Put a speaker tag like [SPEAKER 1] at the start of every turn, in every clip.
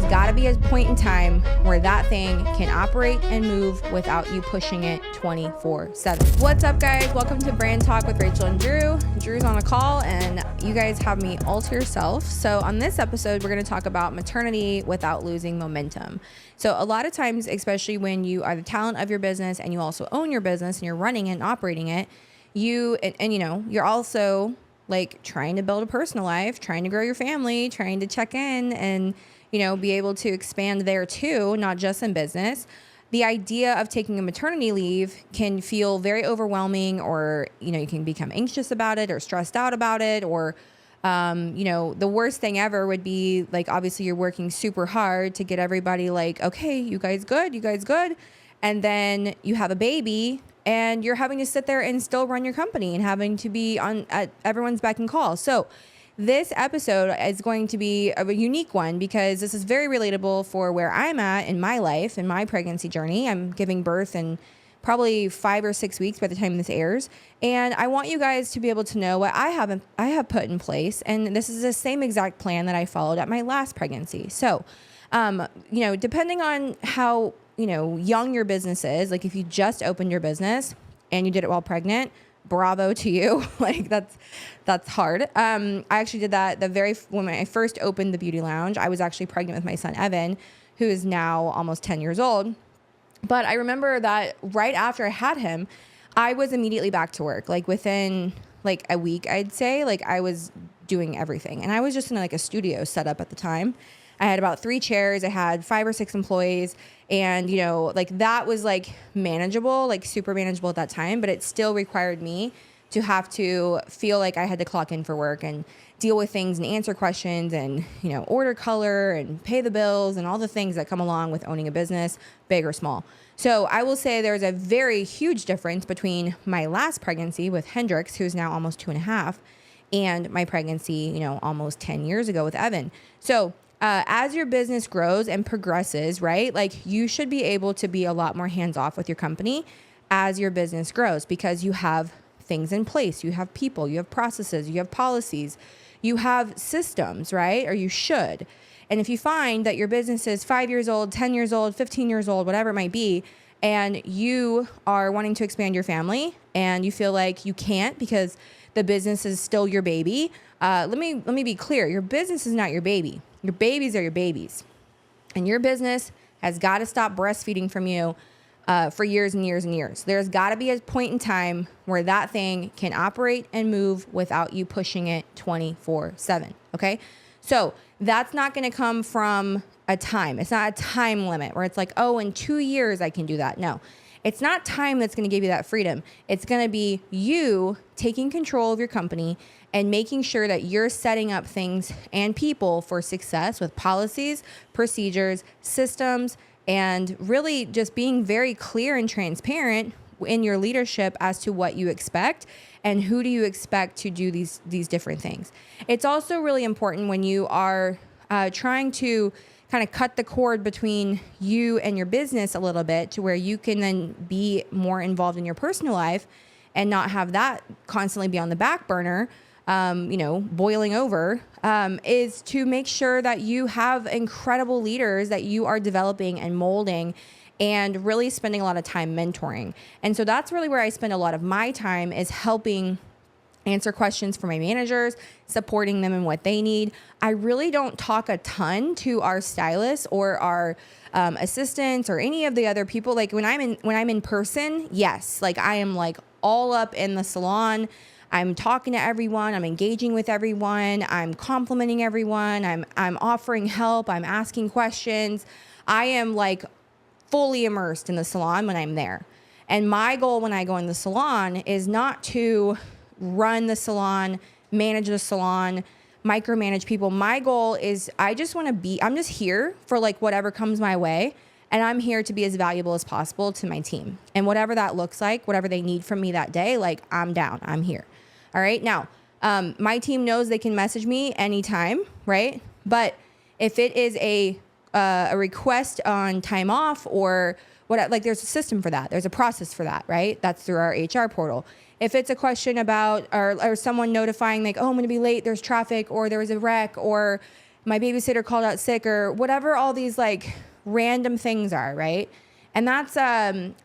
[SPEAKER 1] there's got to be a point in time where that thing can operate and move without you pushing it 24/7. What's up, guys? Welcome to Brand Talk with Rachel and Drew. Drew's on a call and you guys have me all to yourself. So on this episode, we're going to talk about maternity without losing momentum. So a lot of times, especially when you are the talent of your business and you also own your business and you're running it and operating it, you're also like trying to build a personal life, trying to grow your family, trying to check in and, be able to expand there too, not just in business. The idea of taking a maternity leave can feel very overwhelming, or, you can become anxious about it or stressed out about it, or, the worst thing ever would be like, obviously you're working super hard to get everybody like, okay, you guys good. And then you have a baby and you're having to sit there and still run your company and having to be at everyone's beck and call. So this episode is going to be a unique one because this is very relatable for where I'm at in my life, in my pregnancy journey. I'm giving birth in probably 5 or 6 weeks by the time this airs. And I want you guys to be able to know what I have put in place. And this is the same exact plan that I followed at my last pregnancy. So, depending on how, young your business is, like if you just opened your business and you did it while pregnant, bravo to you. Like that's hard. I actually did that when I first opened the beauty lounge. I was actually pregnant with my son, Evan, who is now almost 10 years old. But I remember that right after I had him, I was immediately back to work. Like within like a week, I'd say, like I was doing everything. And I was just in like a studio set up at the time. I had about 3 chairs. I had 5 or 6 employees. And, like that was like manageable, like super manageable at that time. But it still required me to have to feel like I had to clock in for work and deal with things and answer questions and, order color and pay the bills and all the things that come along with owning a business, big or small. So I will say there's a very huge difference between my last pregnancy with Hendrix, who's now almost 2.5, and my pregnancy, almost 10 years ago with Evan. So as your business grows and progresses, right, like you should be able to be a lot more hands-off with your company as your business grows because you have things in place. You have people, you have processes, you have policies, you have systems, right? Or you should. And if you find that your business is 5 years old, 10 years old, 15 years old, whatever it might be, and you are wanting to expand your family and you feel like you can't because the business is still your baby, let me be clear. Your business is not your baby. Your babies are your babies. And your business has got to stop breastfeeding from you for years and years and years. There's got to be a point in time where that thing can operate and move without you pushing it 24/7. Okay. So that's not going to come from a time. It's not a time limit where it's like, oh, in 2 years I can do that. No, it's not time that's going to give you that freedom. It's going to be you taking control of your company and making sure that you're setting up things and people for success with policies, procedures, systems, and really just being very clear and transparent in your leadership as to what you expect and who do you expect to do these different things. It's also really important when you are trying to kind of cut the cord between you and your business a little bit to where you can then be more involved in your personal life and not have that constantly be on the back burner, boiling over, is to make sure that you have incredible leaders that you are developing and molding and really spending a lot of time mentoring. And so that's really where I spend a lot of my time, is helping answer questions for my managers, supporting them in what they need. I really don't talk a ton to our stylists or our assistants or any of the other people. Like when I'm in person, yes, like I am like all up in the salon. I'm talking to everyone. I'm engaging with everyone. I'm complimenting everyone. I'm offering help. I'm asking questions. I am like fully immersed in the salon when I'm there. And my goal when I go in the salon is not to run the salon, manage the salon, micromanage people. My goal is I'm just here for like whatever comes my way. And I'm here to be as valuable as possible to my team. And whatever that looks like, whatever they need from me that day, like I'm down, I'm here. All right. Now, my team knows they can message me anytime, right? But if it is a request on time off or what, like there's a system for that. There's a process for that, right? That's through our HR portal. If it's a question about or someone notifying like, oh, I'm going to be late, there's traffic or there was a wreck or my babysitter called out sick, or whatever all these like random things are, right? And that's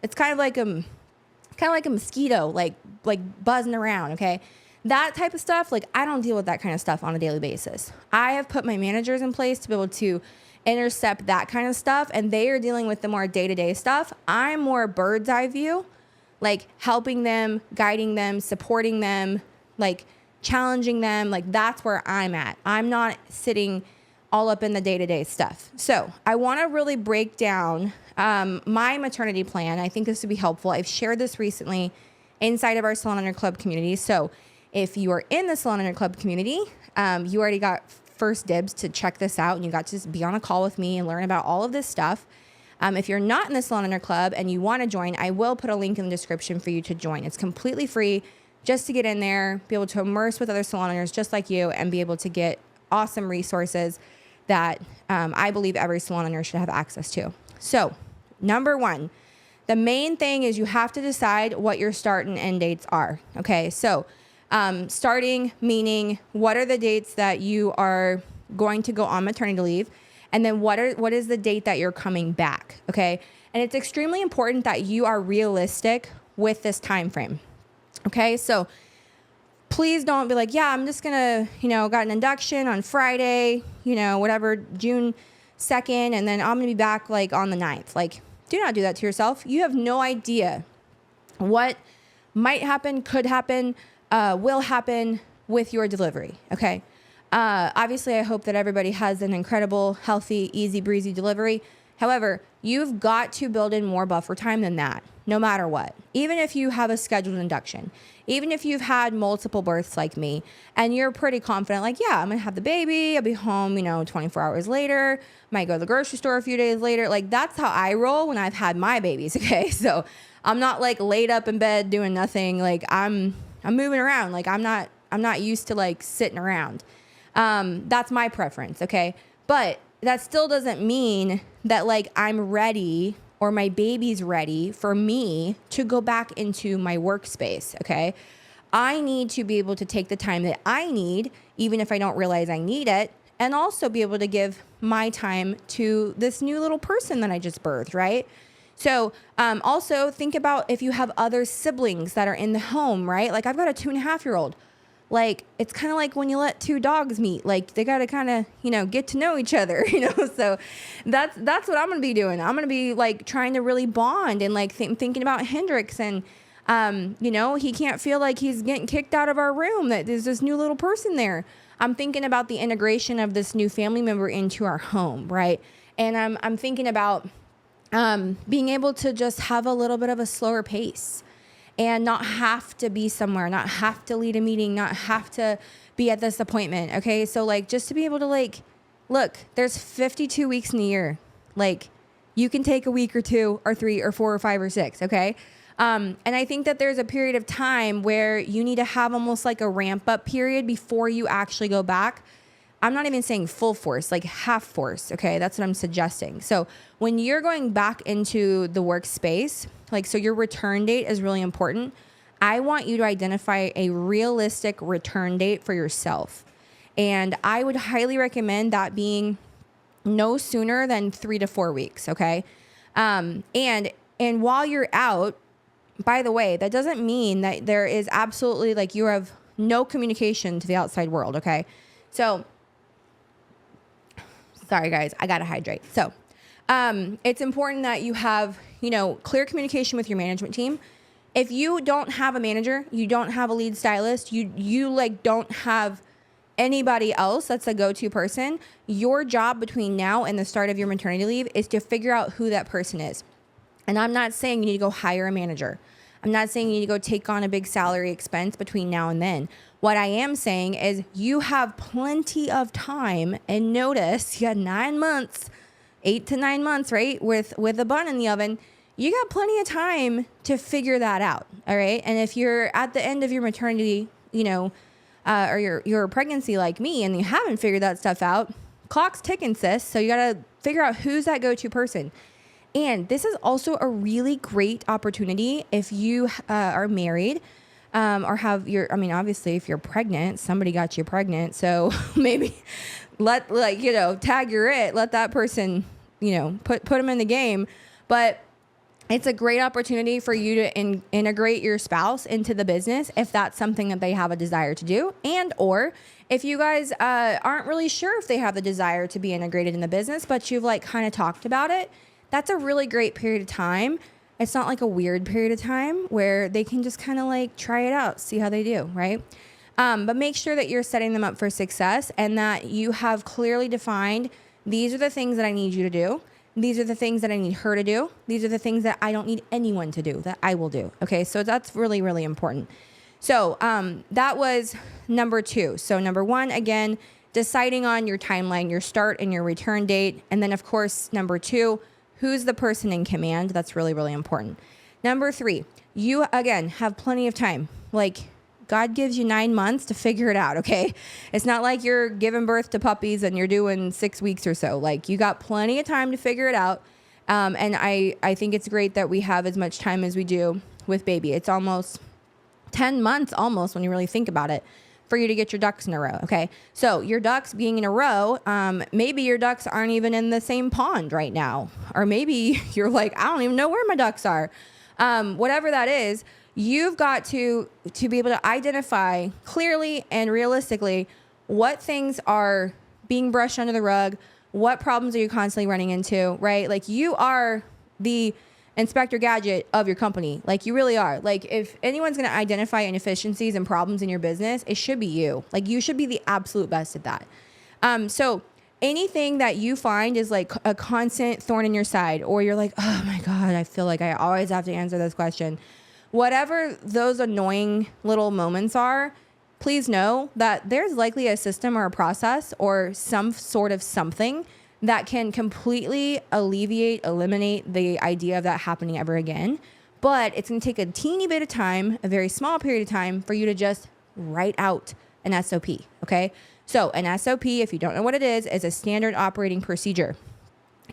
[SPEAKER 1] it's kind of like a mosquito, like buzzing around, okay? That type of stuff, like I don't deal with that kind of stuff on a daily basis. I have put my managers in place to be able to intercept that kind of stuff, and they are dealing with the more day-to-day stuff. I'm more bird's eye view, like helping them, guiding them, supporting them, like challenging them. Like that's where I'm at. I'm not sitting all up in the day-to-day stuff. So I want to really break down my maternity plan. I think this would be helpful. I've shared this recently inside of our Salon Owner Club community. So if you are in the Salon Owner Club community, you already got first dibs to check this out, and you got to be on a call with me and learn about all of this stuff. If you're not in the Salon Owner Club and you want to join, I will put a link in the description for you to join. It's completely free just to get in there, be able to immerse with other salon owners just like you, and be able to get awesome resources that I believe every salon owner should have access to. So, number one, the main thing is you have to decide what your start and end dates are. Okay, so starting meaning what are the dates that you are going to go on maternity leave, and then what is the date that you're coming back. Okay, and it's extremely important that you are realistic with this time frame. Okay, so please don't be like, yeah, I'm just gonna, got an induction on Friday, whatever, June 2nd, and then I'm gonna be back like on the 9th. Like, do not do that to yourself. You have no idea what might happen, could happen, will happen with your delivery. Okay. Obviously, I hope that everybody has an incredible, healthy, easy breezy delivery. However, you've got to build in more buffer time than that, no matter what. Even if you have a scheduled induction, even if you've had multiple births like me, and you're pretty confident, like, yeah, I'm going to have the baby, I'll be home, 24 hours later, might go to the grocery store a few days later. Like, that's how I roll when I've had my babies, okay? So I'm not like laid up in bed doing nothing. Like I'm moving around. Like I'm not used to like sitting around. That's my preference, okay? But that still doesn't mean that like I'm ready or my baby's ready for me to go back into my workspace, okay? I need to be able to take the time that I need, even if I don't realize I need it, and also be able to give my time to this new little person that I just birthed, right? So also think about if you have other siblings that are in the home, right? Like I've got a 2.5-year-old. Like, it's kind of like when you let two dogs meet, like they got to kind of, get to know each other, so that's what I'm going to be doing. I'm going to be like trying to really bond and like thinking about Hendrix and, he can't feel like he's getting kicked out of our room, that there's this new little person there. I'm thinking about the integration of this new family member into our home. Right. And I'm thinking about, being able to just have a little bit of a slower pace. And not have to be somewhere, not have to lead a meeting, not have to be at this appointment, okay? So, like, just to be able to, like, look, there's 52 weeks in a year. Like, you can take a week or 2 or 3 or 4 or 5 or 6, okay? And I think that there's a period of time where you need to have almost like a ramp-up period before you actually go back. I'm not even saying full force, like half force, okay? That's what I'm suggesting. So when you're going back into the workspace, like, so your return date is really important. I want you to identify a realistic return date for yourself. And I would highly recommend that being no sooner than 3 to 4 weeks, okay? And while you're out, by the way, that doesn't mean that there is absolutely, like, you have no communication to the outside world, okay? So, sorry guys, I gotta hydrate. So, it's important that you have, clear communication with your management team. If you don't have a manager, you don't have a lead stylist, you like don't have anybody else that's a go-to person, your job between now and the start of your maternity leave is to figure out who that person is. And I'm not saying you need to go hire a manager. I'm not saying you need to go take on a big salary expense between now and then. What I am saying is you have plenty of time and notice. You got 9 months, 8 to 9 months, right? With a bun in the oven, you got plenty of time to figure that out. All right. And if you're at the end of your maternity, or your pregnancy like me, and you haven't figured that stuff out, clock's ticking, sis. So you got to figure out who's that go-to person. And this is also a really great opportunity if you are married, or have obviously if you're pregnant, somebody got you pregnant. So maybe tag your it, let that person, put them in the game. But it's a great opportunity for you to integrate your spouse into the business if that's something that they have a desire to do, and or if you guys aren't really sure if they have the desire to be integrated in the business, but you've like kind of talked about it. That's a really great period of time. It's not like a weird period of time where they can just kind of like try it out, see how they do, right? But make sure that you're setting them up for success and that you have clearly defined, these are the things that I need you to do. These are the things that I need her to do. These are the things that I don't need anyone to do, that I will do. Okay, so that's really, really important. So that was number 2. So number 1, again, deciding on your timeline, your start and your return date. And then, of course, number 2, who's the person in command? That's really, really important. Number 3, you, again, have plenty of time. Like, God gives you 9 months to figure it out, okay? It's not like you're giving birth to puppies and you're doing 6 weeks or so. Like, you got plenty of time to figure it out. And I think it's great that we have as much time as we do with baby. It's almost 10 months almost when you really think about it for you to get your ducks in a row, okay? So your ducks being in a row, maybe your ducks aren't even in the same pond right now. Or maybe you're like, I don't even know where my ducks are. Whatever that is, you've got to be able to identify clearly and realistically what things are being brushed under the rug, what problems are you constantly running into, right? Like, you are the Inspector Gadget of your company. Like, you really are. Like, if anyone's going to identify inefficiencies and problems in your business, it should be you. Like, you should be the absolute best at that. So anything that you find is like a constant thorn in your side, or you're like, oh my God, I feel like I always have to answer this question. Whatever those annoying little moments are, please know that there's likely a system or a process or some sort of something that can completely eliminate the idea of that happening ever again. But it's going to take a teeny bit of time, a very small period of time, for you to just write out an SOP, okay? So an SOP, if you don't know what it is a standard operating procedure,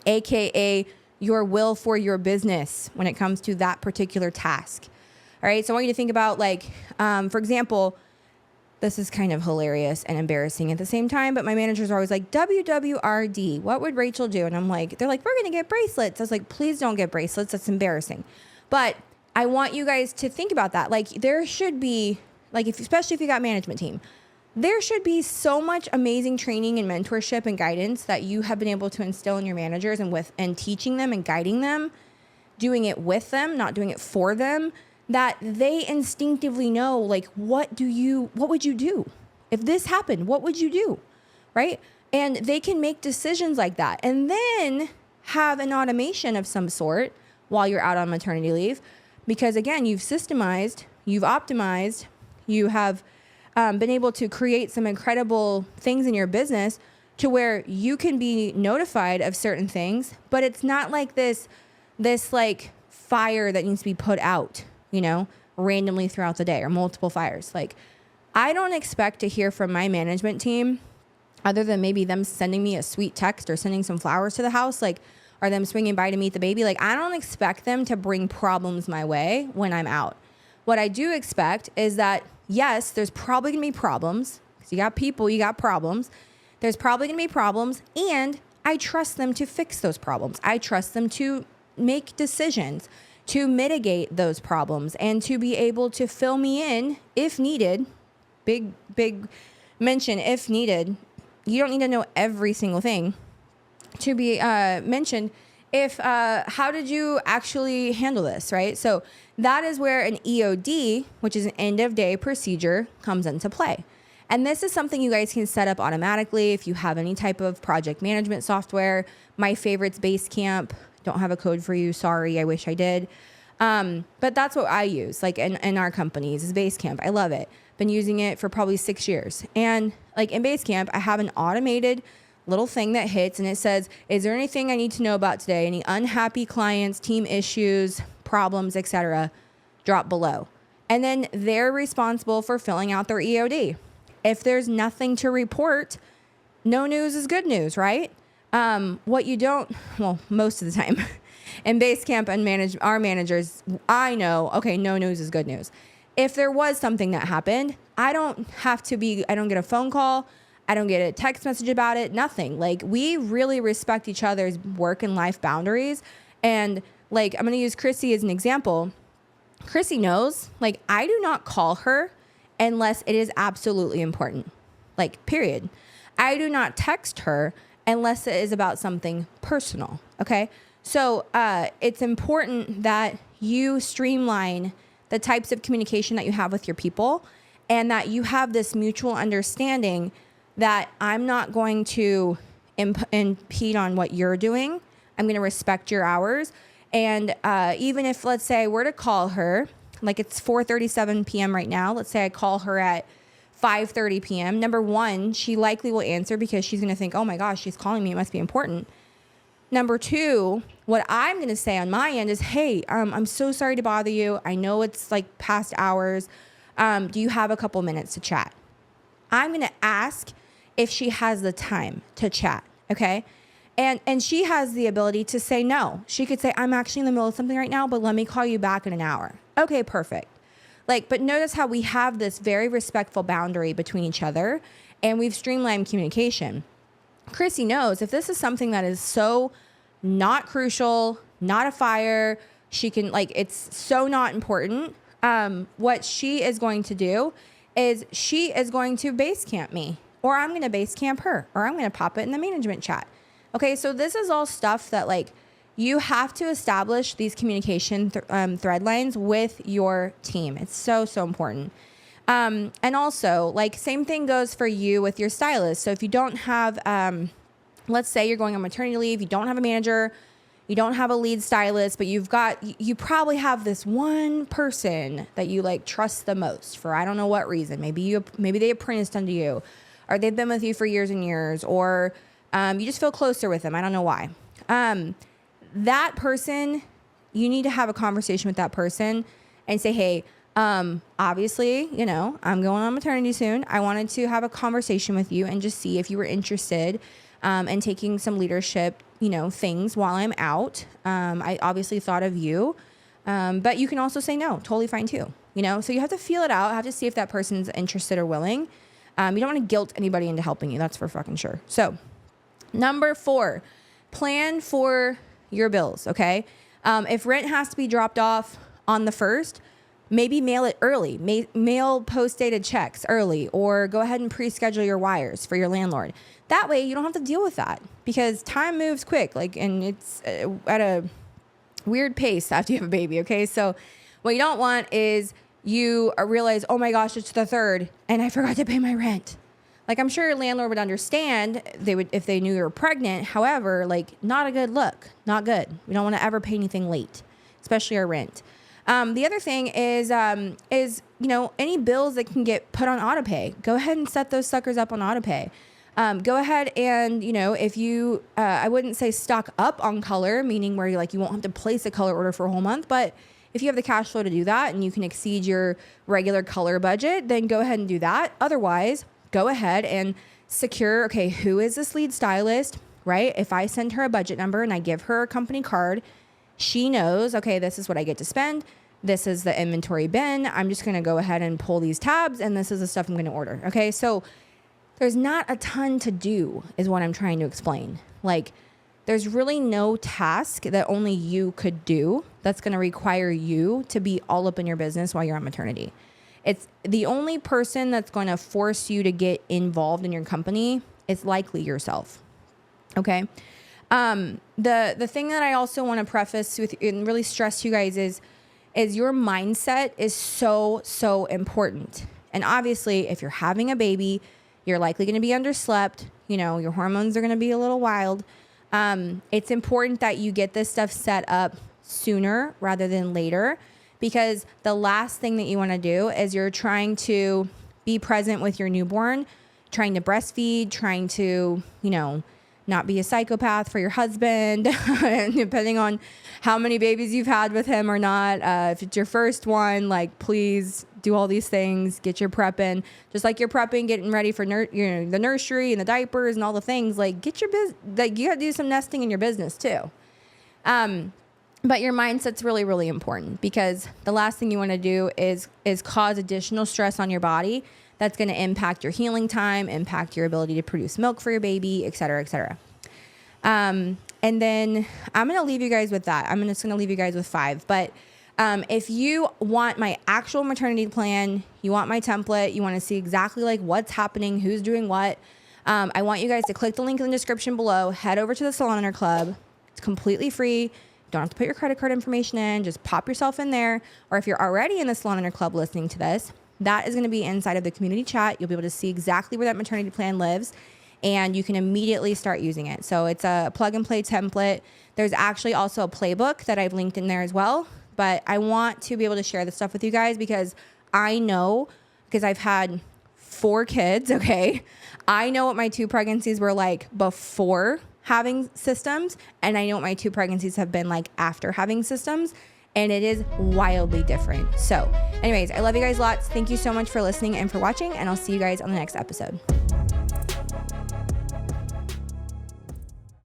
[SPEAKER 1] AKA your will for your business when it comes to that particular task. All right, so I want you to think about, like, for example, this is kind of hilarious and embarrassing at the same time, but my managers are always like, WWRD, what would Rachel do? And I'm like, they're like, we're going to get bracelets. I was like, please don't get bracelets. That's embarrassing. But I want you guys to think about that. Like, there should be, like, especially if you got management team, there should be so much amazing training and mentorship and guidance that you have been able to instill in your managers and teaching them and guiding them, doing it with them, not doing it for them, that they instinctively know, like, what would you do? If this happened, what would you do? Right? And they can make decisions like that and then have an automation of some sort while you're out on maternity leave. Because again, you've systemized, you've optimized, you have been able to create some incredible things in your business to where you can be notified of certain things, but it's not like this like fire that needs to be put out, randomly throughout the day, or multiple fires. Like, I don't expect to hear from my management team other than maybe them sending me a sweet text or sending some flowers to the house, like, or them swinging by to meet the baby. Like, I don't expect them to bring problems my way when I'm out. What I do expect is that, yes, there's probably gonna be problems, because you got people, you got problems. There's probably gonna be problems, and I trust them to fix those problems. I trust them to make decisions to mitigate those problems and to be able to fill me in if needed. Big mention, if needed. You don't need to know every single thing to be mentioned. If how did you actually handle this, right? So that is where an EOD, which is an end of day procedure, comes into play. And this is something you guys can set up automatically if you have any type of project management software. My favorite's Basecamp. Don't have a code for you. Sorry, I wish I did. But that's what I use, like in our companies, is Basecamp. I love it. Been using it for probably 6 years. And like in Basecamp, I have an automated little thing that hits and it says, is there anything I need to know about today? Any unhappy clients, team issues, problems, etc., drop below. And then they're responsible for filling out their EOD. If there's nothing to report, no news is good news, right? What you don't, well, most of the time in Basecamp and our managers, I know, okay, no news is good news. If there was something that happened, I don't get a phone call. I don't get a text message about it, nothing. Like, we really respect each other's work and life boundaries. And like, I'm going to use Chrissy as an example. Chrissy knows, like, I do not call her unless it is absolutely important. Like, period. I do not text her unless it is about something personal. Okay. So it's important that you streamline the types of communication that you have with your people, and that you have this mutual understanding that I'm not going to impede on what you're doing. I'm going to respect your hours. And even if, let's say, I were to call her, like it's 4:37 p.m. right now. Let's say I call her at 5:30 p.m. Number one, she likely will answer because she's going to think, oh my gosh, she's calling me. It must be important. Number two, what I'm going to say on my end is, hey, I'm so sorry to bother you. I know it's like past hours. Do you have a couple minutes to chat? I'm going to ask if she has the time to chat. Okay. And she has the ability to say no. She could say, I'm actually in the middle of something right now, but let me call you back in an hour. Okay, perfect. Like, but notice how we have this very respectful boundary between each other, and we've streamlined communication. Chrissy knows if this is something that is so not crucial, not a fire, she can, like, it's so not important. What she is going to do is she is going to base camp me, or I'm going to base camp her, or I'm going to pop it in the management chat. Okay. So this is all stuff that, like, you have to establish these communication thread lines with your team. It's so, so important. And also, like, same thing goes for you with your stylist. So if you don't have, let's say you're going on maternity leave, you don't have a manager, you don't have a lead stylist, but you probably have this one person that you, like, trust the most for, I don't know what reason. Maybe they apprenticed under you, or they've been with you for years and years, or you just feel closer with them. I don't know why. That person, you need to have a conversation with that person and say, hey, obviously, you know, I'm going on maternity soon. I wanted to have a conversation with you and just see if you were interested in taking some leadership, you know, things while I'm out. I obviously thought of you, but you can also say no, totally fine too. You know, so you have to feel it out, have to see if that person's interested or willing. You don't want to guilt anybody into helping you. That's for fucking sure. So number 4, plan for your bills. Okay. If rent has to be dropped off on the 1st, maybe mail it early, mail post-dated checks early, or go ahead and pre-schedule your wires for your landlord. That way you don't have to deal with that, because time moves quick, like, and it's at a weird pace after you have a baby. Okay. So what you don't want is you realize, oh my gosh, it's the 3rd and I forgot to pay my rent. Like, I'm sure your landlord would understand, if they knew you were pregnant. However, like, not a good look, not good. We don't want to ever pay anything late, especially our rent. The other thing is, you know, any bills that can get put on auto pay, go ahead and set those suckers up on auto pay. Go ahead and, you know, if you, I wouldn't say stock up on color, meaning where you won't have to place a color order for a whole month, but if you have the cash flow to do that and you can exceed your regular color budget, then go ahead and do that. Otherwise, go ahead and secure, okay, who is this lead stylist, right? If I send her a budget number and I give her a company card, she knows, okay, this is what I get to spend. This is the inventory bin. I'm just going to go ahead and pull these tabs, and this is the stuff I'm going to order. Okay. So there's not a ton to do is what I'm trying to explain. Like, there's really no task that only you could do that's going to require you to be all up in your business while you're on maternity. It's the only person that's going to force you to get involved in your company is likely yourself. Okay. The thing that I also want to preface with and really stress to you guys is your mindset is so, so important. And obviously, if you're having a baby, you're likely going to be underslept. You know, your hormones are going to be a little wild. It's important that you get this stuff set up sooner rather than later, because the last thing that you want to do is you're trying to be present with your newborn, trying to breastfeed, trying to, you know, not be a psychopath for your husband, depending on how many babies you've had with him or not. If it's your first one, like, please do all these things, get your prep in, just like you're prepping, getting ready for the nursery and the diapers and all the things. Like, get your like, you got to do some nesting in your business too. But your mindset's really, really important, because the last thing you want to do is cause additional stress on your body that's going to impact your healing time, impact your ability to produce milk for your baby, et cetera, et cetera. And then I'm going to leave you guys with that. I'm just going to leave you guys with 5. But if you want my actual maternity plan, you want my template, you want to see exactly like what's happening, who's doing what, I want you guys to click the link in the description below, head over to the Salon Owner Club. It's completely free. Don't have to put your credit card information in. Just pop yourself in there. Or if you're already in the Salon Owner Club listening to this, that is going to be inside of the community chat. You'll be able to see exactly where that maternity plan lives, and you can immediately start using it. So it's a plug and play template. There's actually also a playbook that I've linked in there as well. But I want to be able to share this stuff with you guys because I know, because I've had 4 kids, okay? I know what my 2 pregnancies were like before having systems, and I know what my 2 pregnancies have been like after having systems, and it is wildly different. So anyways, I love you guys lots. Thank you so much for listening and for watching, and I'll see you guys on the next episode.